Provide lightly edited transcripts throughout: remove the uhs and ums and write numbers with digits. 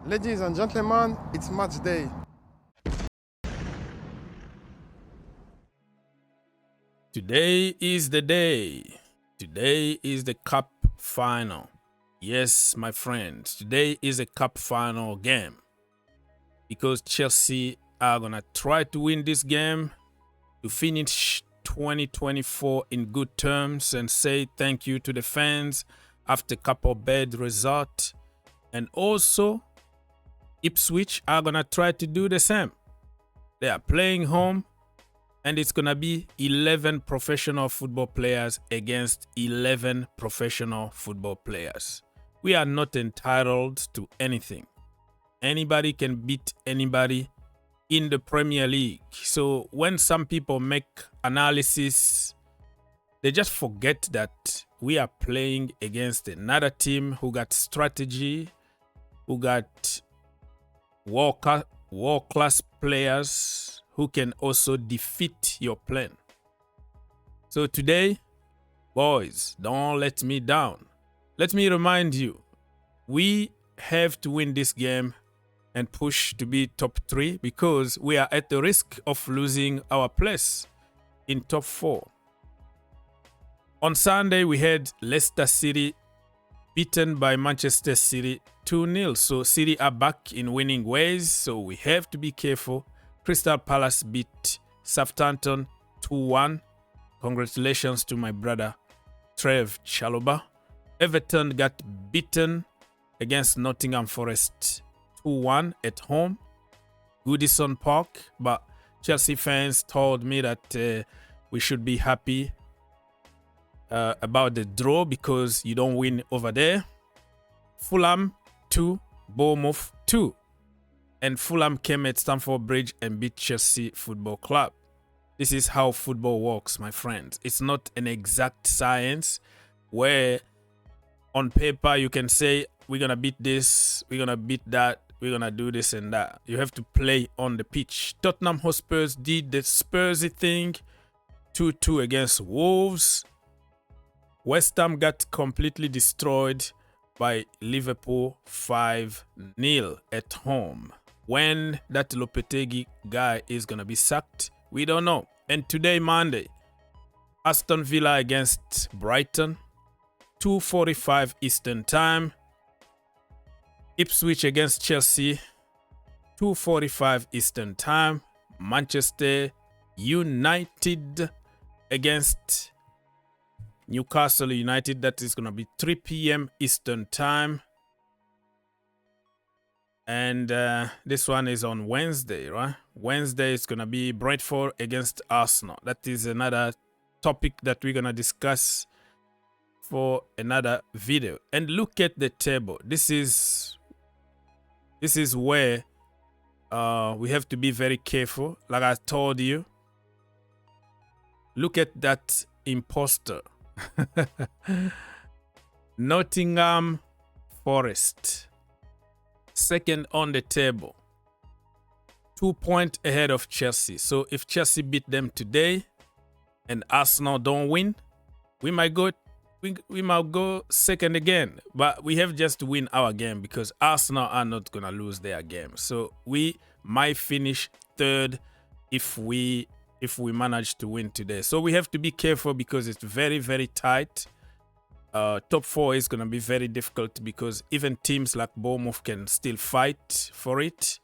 Ladies and gentlemen, it's match day. Today is the day. Today is the cup final. Yes, my friends, today is a cup final game. Because Chelsea are going to try to win this game to finish 2024 in good terms and say thank you to the fans after couple bad result. And also, Ipswich are going to try to do the same. They are playing home, and it's going to be 11 professional football players against 11 professional football players. We are not entitled to anything. Anybody can beat anybody in the Premier League. So when some people make analysis, they just forget that we are playing against another team who got strategy, who got world-class players who can also defeat your plan. So today, boys, don't let me down. Let me remind you, we have to win this game and push to be top 3 because we are at the risk of losing our place in top 4. On Sunday, we had Leicester City beaten by Manchester City 2-0. So City are back in winning ways, so we have to be careful. Crystal Palace beat Southampton 2-1. Congratulations to my brother Trev Chalobah. Everton got beaten against Nottingham Forest 2-1 at home, Goodison Park. But Chelsea fans told me that we should be happy about the draw because you don't win over there. Fulham 2, Bournemouth 2. And Fulham came at Stamford Bridge and beat Chelsea Football Club. This is how football works, my friends. It's not an exact science where on paper you can say, we're going to beat this, we're going to beat that, we're going to do this and that. You have to play on the pitch. Tottenham Hotspurs did the Spursy thing, 2-2 against Wolves. West Ham got completely destroyed by Liverpool 5-0 at home. When that Lopetegui guy is going to be sacked, we don't know. And today, Monday, Aston Villa against Brighton, 2:45 Eastern Time. Ipswich against Chelsea, 2:45 Eastern Time. Manchester United against Newcastle United, that is going to be 3 p.m. Eastern Time. And this one is on Wednesday, right? Wednesday is going to be Brentford against Arsenal. That is another topic that we're going to discuss for another video. And look at the table. This is where we have to be very careful. Like I told you, look at that imposter. Nottingham Forest, second on the table, 2 points ahead of Chelsea. So if Chelsea beat them today and Arsenal don't win, we might go second again. But we have just to win our game because Arsenal are not gonna lose their game. So we might finish third if we manage to win today. So we have to be careful because it's very, very tight. Top 4 is going to be very difficult because even teams like Bournemouth can still fight for it.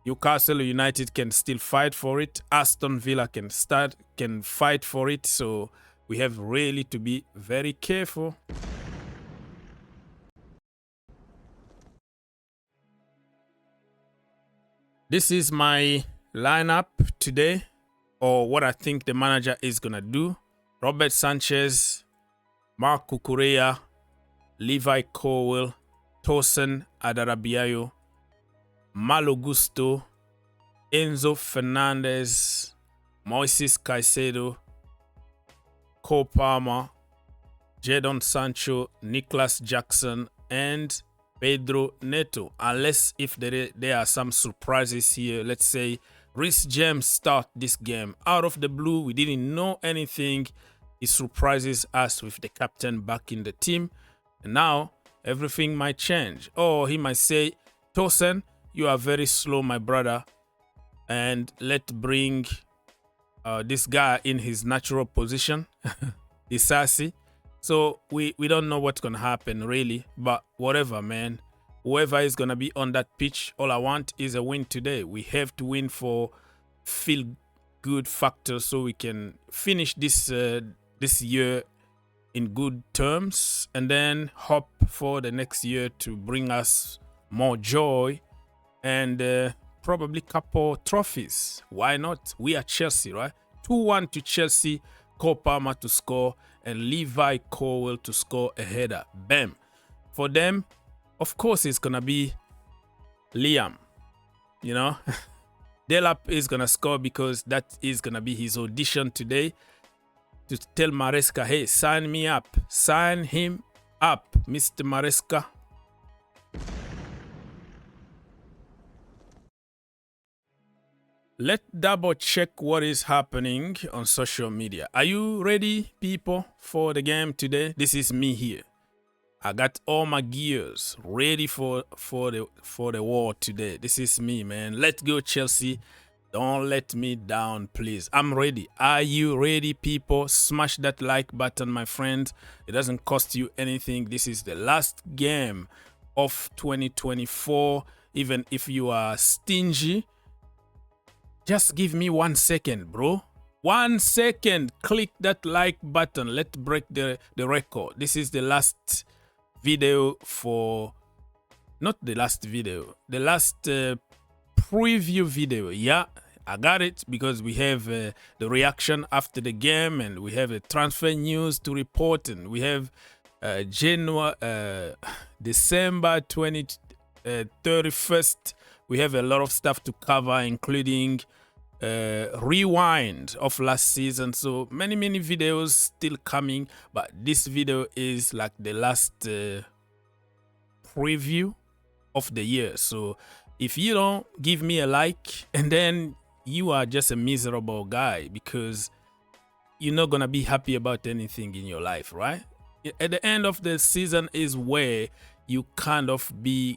Newcastle United can still fight for it. Aston Villa can fight for it. So we have really to be very careful. This is my lineup today, or what I think the manager is going to do. Robert Sanchez, Mark Cucurella, Levi Colwill, Tosin Adarabiayo, Malo Gusto, Enzo Fernandez, Moises Caicedo, Cole Palmer, Jadon Sancho, Nicholas Jackson, and Pedro Neto. Unless if there are some surprises here. Let's say Reece James start this game out of the blue. We didn't know anything. He surprises us with the captain back in the team. And now everything might change. Or he might say, Tosin, you are very slow, my brother. And let's bring this guy in his natural position, Isasi. So we don't know what's going to happen, really. But whatever, man. Whoever is going to be on that pitch, all I want is a win today. We have to win for feel-good factor so we can finish this year in good terms and then hope for the next year to bring us more joy and probably couple trophies. Why not? We are Chelsea, right? 2-1 to Chelsea, Cole Palmer to score and Levi Colwill to score a header. Bam. For them, of course, it's going to be Liam, you know. Delap is going to score because that is going to be his audition today to tell Maresca, hey, sign me up. Sign him up, Mr. Maresca. Let's double check what is happening on social media. Are you ready, people, for the game today? This is me here. I got all my gears ready for the war today. This is me, man. Let's go, Chelsea. Don't let me down, please. I'm ready. Are you ready, people? Smash that like button, my friend. It doesn't cost you anything. This is the last game of 2024. Even if you are stingy, just give me 1 second, bro. 1 second. Click that like button. Let's break the record. This is the last video for, not the last video, the last preview video. Yeah, I got it because we have the reaction after the game and we have a transfer news to report and we have December 31st. We have a lot of stuff to cover, including rewind of last season. So many videos still coming, but this video is like the last preview of the year. So if you don't give me a like, and then you are just a miserable guy because you're not gonna be happy about anything in your life, right? At the end of the season is where you kind of be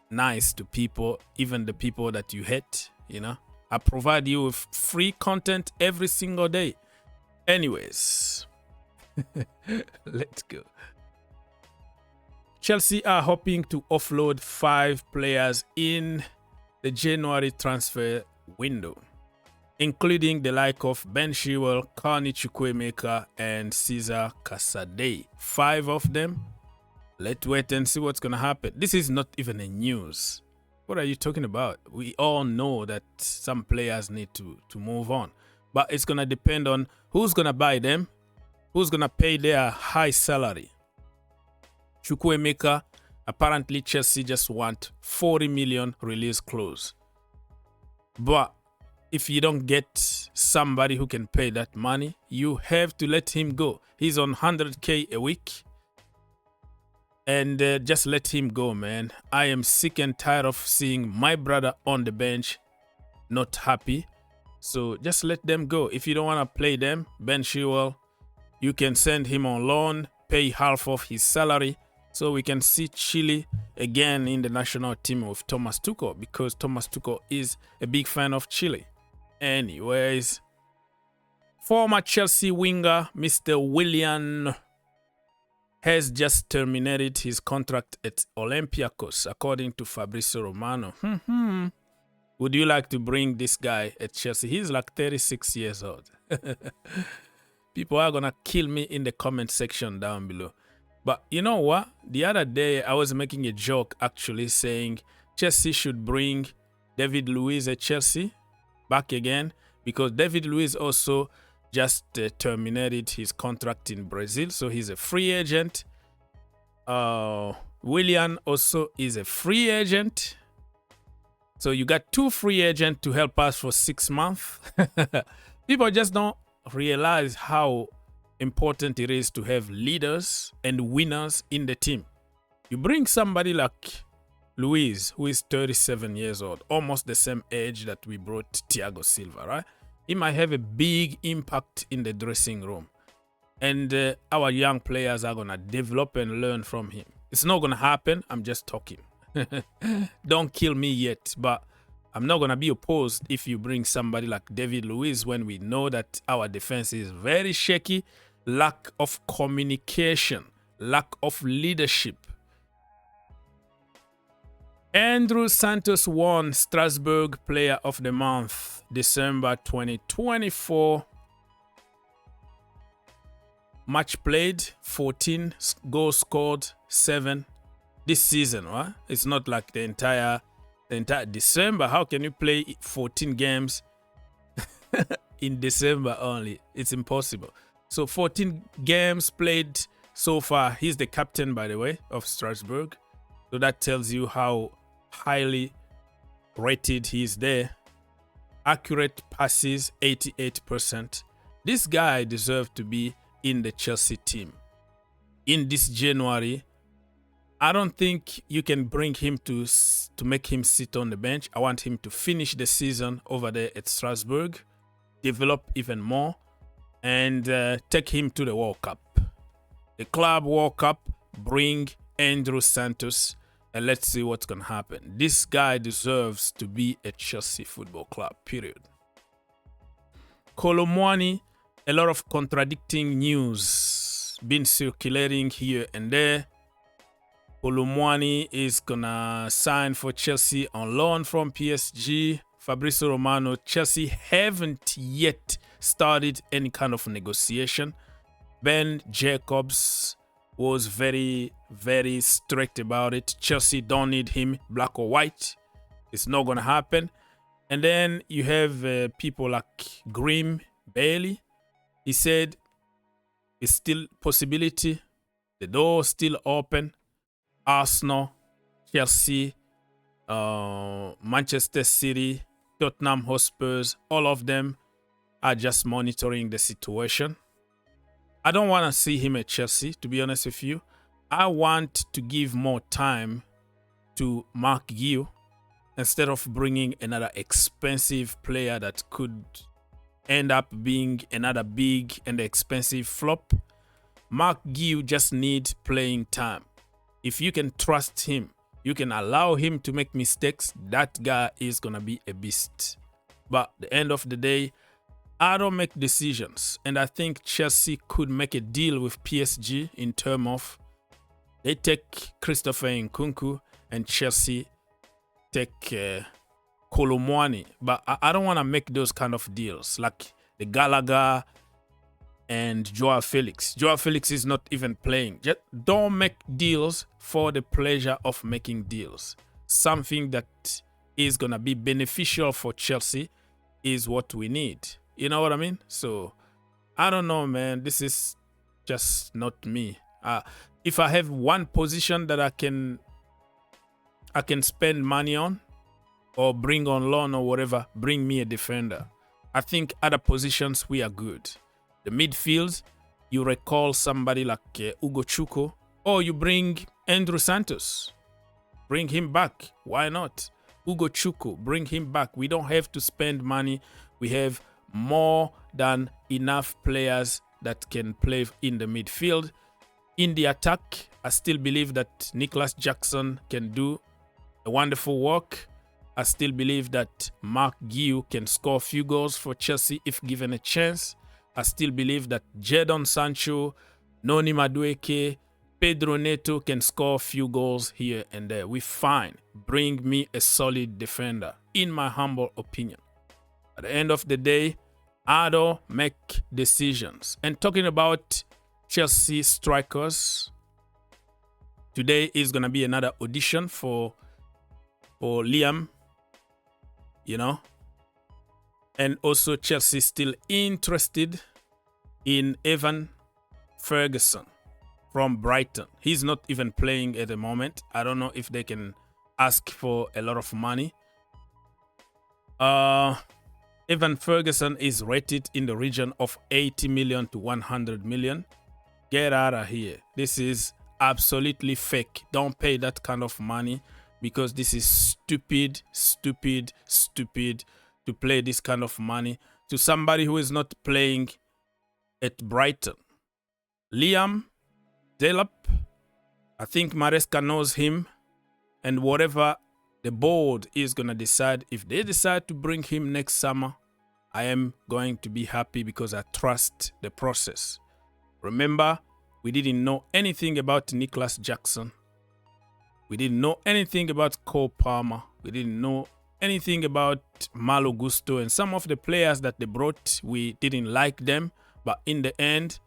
nice to people, even the people that you hate, you know. I provide you with free content every single day. Anyways, let's go. Chelsea are hoping to offload 5 players in the January transfer window, including the like of Ben Chilwell, Carney Chukwuemeka, and Cesar Casadei. 5 of them. Let's wait and see what's going to happen. This is not even a news. What are you talking about? We all know that some players need to move on. But it's going to depend on who's going to buy them, who's going to pay their high salary. Chukwuemeka, apparently Chelsea just want 40 million release clause. But if you don't get somebody who can pay that money, you have to let him go. He's on 100K a week. And just let him go, man. I am sick and tired of seeing my brother on the bench, not happy. So just let them go. If you don't want to play them, Ben Chilwell, you can send him on loan, pay half of his salary, so we can see Chile again in the national team with Thomas Tuchel, because Thomas Tuchel is a big fan of Chile. Anyways, former Chelsea winger Mr. Willian has just terminated his contract at Olympiacos, according to Fabrizio Romano. Would you like to bring this guy at Chelsea? He's like 36 years old. People are going to kill me in the comment section down below. But you know what? The other day, I was making a joke, actually, saying Chelsea should bring David Luiz at Chelsea back again, because David Luiz also just terminated his contract in Brazil, so he's a free agent. Willian also is a free agent. So you got 2 free agents to help us for 6 months. People just don't realize how important it is to have leaders and winners in the team. You bring somebody like Luiz, who is 37 years old, almost the same age that we brought Thiago Silva, right? He might have a big impact in the dressing room. And our young players are going to develop and learn from him. It's not going to happen. I'm just talking. Don't kill me yet, but I'm not going to be opposed if you bring somebody like David Luiz when we know that our defense is very shaky, lack of communication, lack of leadership. Andrew Santos won Strasbourg Player of the Month, December 2024. Match played, 14 goals scored, 7 this season. Right? It's not like the entire December. How can you play 14 games in December only? It's impossible. So 14 games played so far. He's the captain, by the way, of Strasbourg. So that tells you how highly rated he is there. Accurate passes, 88%. This guy deserves to be in the Chelsea team. In this January, I don't think you can bring him to make him sit on the bench. I want him to finish the season over there at Strasbourg, develop even more, and take him to the World Cup. The Club World Cup, bring Andrew Santos, and let's see what's going to happen. This guy deserves to be at Chelsea Football Club, period. Kolo Muani, a lot of contradicting news been circulating here and there. Kolo Muani is going to sign for Chelsea on loan from PSG. Fabrizio Romano, Chelsea haven't yet started any kind of negotiation. Ben Jacobs was very, very strict about it. Chelsea don't need him, black or white. It's not going to happen. And then you have people like Grim Bailey. He said it's still possibility. The door still open. Arsenal, Chelsea, Manchester City, Tottenham Hotspurs, all of them are just monitoring the situation. I don't want to see him at Chelsea, to be honest with you. I want to give more time to Mark Guiu instead of bringing another expensive player that could end up being another big and expensive flop. Mark Guiu just needs playing time. If you can trust him, you can allow him to make mistakes, that guy is going to be a beast. But at the end of the day, I don't make decisions. And I think Chelsea could make a deal with PSG in terms of they take Christopher Nkunku and Chelsea take Kolo Muani. But I don't want to make those kind of deals like the Gallagher and Joao Felix. Joao Felix is not even playing. Just don't make deals for the pleasure of making deals. Something that is going to be beneficial for Chelsea is what we need. You know what I mean? So, I don't know, man. This is just not me. If I have one position that I can spend money on or bring on loan or whatever, bring me a defender. I think other positions, we are good. The midfield, you recall somebody like Ugo Chuko, or you bring Andrew Santos. Bring him back. Why not? Ugo Chuko, bring him back. We don't have to spend money. We have more than enough players that can play in the midfield. In the attack, I still believe that Nicholas Jackson can do a wonderful work. I still believe that Mark Guiu can score a few goals for Chelsea if given a chance. I still believe that Jadon Sancho, Noni Madueke, Pedro Neto can score a few goals here and there. We're fine. Bring me a solid defender, in my humble opinion. At the end of the day, I don't make decisions. And talking about Chelsea strikers, today is going to be another audition for Liam, you know. And also Chelsea still interested in Evan Ferguson from Brighton. He's not even playing at the moment. I don't know if they can ask for a lot of money. Evan Ferguson is rated in the region of 80 million to 100 million. Get out of here. This is absolutely fake. Don't pay that kind of money because this is stupid to play this kind of money to somebody who is not playing at Brighton. Liam Delap, I think Maresca knows him. And whatever the board is going to decide, if they decide to bring him next summer, I am going to be happy because I trust the process. Remember, we didn't know anything about Nicholas Jackson. We didn't know anything about Cole Palmer. We didn't know anything about Malo Gusto, and some of the players that they brought, we didn't like them. But in the end,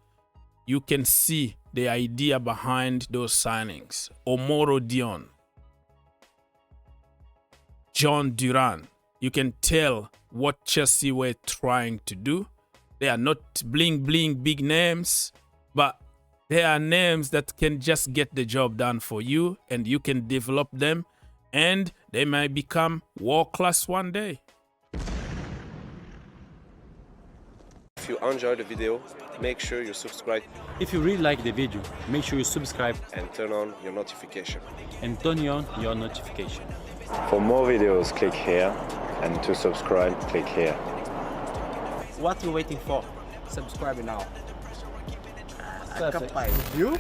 you can see the idea behind those signings. Omoro Dion, John Duran. You can tell what Chelsea were trying to do. They are not bling big names, but they are names that can just get the job done for you, and you can develop them, and they might become world class one day. If you enjoyed the video, make sure you subscribe If you really like the video, make sure you subscribe and turn on your notification. and turn on your notification. For more videos, click here, and to subscribe, click here. What are you waiting for? Subscribe now. Perfect. You?